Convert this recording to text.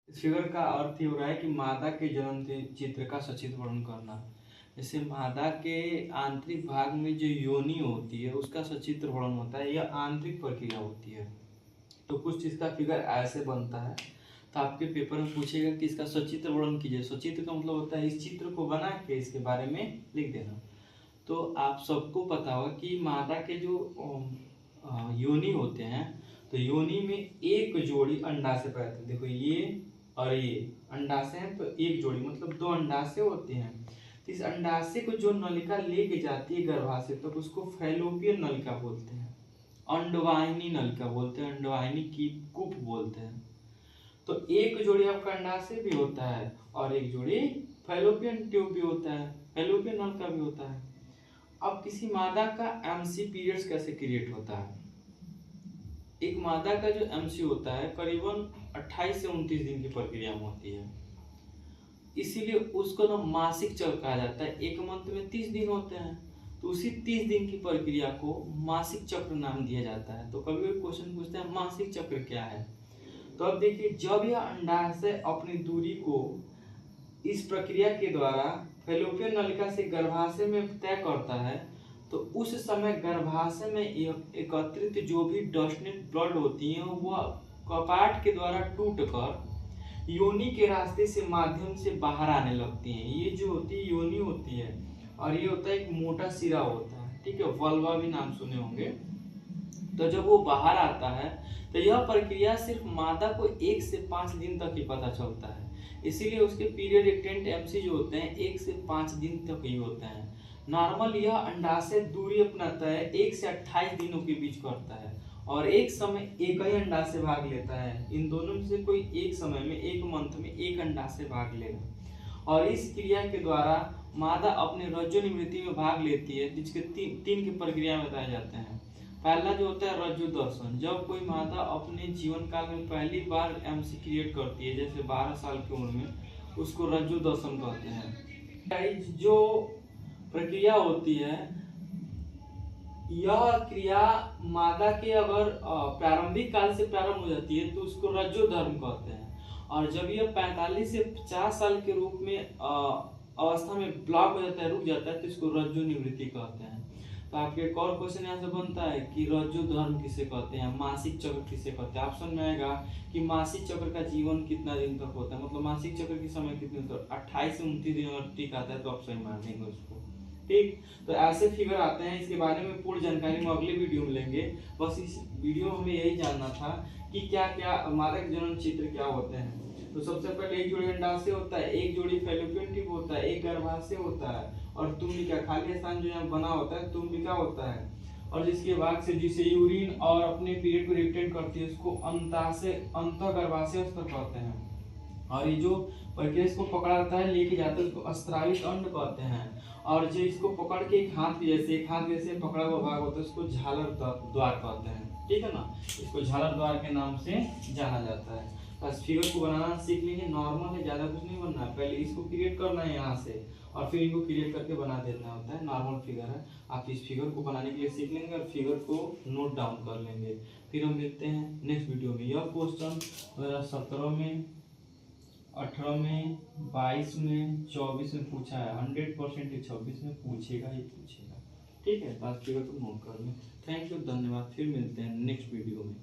इस फिगर का अर्थ ये हो रहा है कि मादा के जन्म चित्र का सचित्र वर्णन करना। जैसे मादा के आंतरिक भाग में जो योनि होती है उसका सचित्र वर्णन होता है, यह आंतरिक प्रक्रिया होती है। तो कुछ चीज का फिगर ऐसे बनता है, तो आपके पेपर में पूछेगा कि इसका सचित्र वर्णन कीजिए। सचित्र का मतलब होता है इस चित्र को बना के इसके बारे में लिख देना। तो आप सबको पता होगा कि मादा के जो योनि होते हैं, तो योनि में एक जोड़ी अंडाशय पैदा होते हैं। देखो ये और ये अंडाशय हैं, तो एक जोड़ी मतलब दो अंडाशय होते हैं। तो इस अंडाशय को जो नलिका लेके जाती है गर्भाशय तक, तो उसको फैलोपियन नलिका बोलते हैं, अंडवाहिनी नलिका बोलते हैं, अंडवाहिनी की कूप बोलते हैं। तो एक जोड़ी आपका अंडाशय भी होता है और एक जोड़ी फैलोपियन ट्यूब भी होता है, फैलोपियन नलिका भी होता है। अब किसी मादा का एमसी पीरियड्स कैसे क्रिएट होता है? एक मादा का जो एमसी होता है करीबन 28 से 29 दिन की प्रक्रिया में होती है, इसीलिए उसको ना मासिक चक्र कहा जाता है। एक मंथ में 30 दिन होते हैं, तो उसी 30 दिन की प्रक्रिया को मासिक चक्र नाम दिया जाता है। तो कभी कभी क्वेश्चन पूछते हैं मासिक चक्र क्या है? तो अब देखिए, जब यह अंडाशय अपनी दूरी को इस प्रक्रिया के द्वारा फैलोपियन नलिका से गर्भाशय में तय करता है, तो उस समय गर्भाशय में एकत्रित जो भी डस्टनेट ब्लड होती है वह कपाट के द्वारा टूटकर योनि के रास्ते से माध्यम से बाहर आने लगती हैं। ये जो होती है योनि होती है, और ये होता है एक मोटा सिरा होता है, ठीक है, वल्वा भी नाम सुने होंगे। तो जब वो बाहर आता है तो यह प्रक्रिया सिर्फ मादा को 1 से 5 दिन तक ही पता चलता है, इसीलिए उसके पीरियड एक्टेंट एमसी जो होते हैं 1 से 5 दिन तक ही होते हैं। नॉर्मल यह अंडाशय दूरी अपना तय 1 से 28 दिनों के बीच करता है, और एक समय एक ही अंडाशय भाग लेता है। इन दोनों में से कोई एक समय में, एक मंथ में एक अंडाशय भाग लेगा, और इस क्रिया के द्वारा मादा अपने रज्जु निवृत्ति में भाग लेती है, जिसके तीन की प्रक्रिया बताए जाते हैं। पहला जो होता है रज्जु दर्शन, जब कोई मादा अपने जीवन काल में पहली बार एमसी क्रिएट करती है, जैसे 12 साल की उम्र में, उसको रज्जु दर्शन कहते हैं। जो प्रक्रिया होती है, यह क्रिया मादा के अगर प्रारंभिक काल से प्रारंभ हो जाती है तो उसको रज्जु धर्म कहते हैं, और जब यह 45 से 50 साल के रूप में अवस्था में ब्लॉक हो जाता है, रुक जाता है, तो इसको रज्जु निवृत्ति कहते हैं। तो आपके एक और क्वेश्चन यहाँ से बनता है कि रज्जु धर्म किसे कहते हैं, मासिक चक्र किसे कहते हैं? ऑप्शन में आएगा कि मासिक चक्र का जीवन कितना दिन तक होता है, मतलब मासिक चक्र की समय कितने तक, 28 से 29 दिन और टिक आता है, तो ऑप्शन मार देंगे उसको। ठीक, तो ऐसे फिगर आते हैं। इसके बारे में पूर्ण जानकारी हम अगले वीडियो में लेंगे। बस इस वीडियो में हमें यही जानना था कि क्या क्या मादक जनन चित्र क्या होते हैं। तो सबसे पहले एक जोड़ी अंडाशय होता है, एक जोड़ी फैलोपियन ट्यूब होता है, एक गर्भाशय होता है, और तुम्बिका, खाली स्थान जो यहाँ बना होता है तुम्बिका होता है, और जिसके भाग से जिसे यूरिन और अपने पीरियड को रिटेन करती है उसको अंताशय, अंतःगर्भाशय कहते हैं। और ये जो प्रक्रिया इसको पकड़ा रहता है लेके जाते हैं उसको स्त्रावित अंड कहते हैं, और जो इसको पकड़ के एक हाथ जैसे पकड़ा हुआ भाग होता है उसको झालर द्वार कहते हैं, ठीक है ना। इसको झालर द्वार के नाम से जाना जाता है। बस फिगर को बनाना सीख लेंगे, नॉर्मल है, ज्यादा कुछ नहीं बनना है। पहले इसको क्रिएट करना है यहाँ से, और फिर इनको क्रिएट करके बना देना होता है। नॉर्मल फिगर है, आप इस फिगर को बनाने के लिए सीख लेंगे और फिगर को नोट डाउन कर लेंगे। फिर हम मिलते हैं नेक्स्ट वीडियो में। यह क्वेश्चन 2017 में, 18 में, 22 में, 24 में पूछा है। 100% 26 में पूछेगा ही पूछेगा, ठीक है। बात फिगर को नोट कर लें। थैंक यू, धन्यवाद। फिर मिलते हैं नेक्स्ट वीडियो में।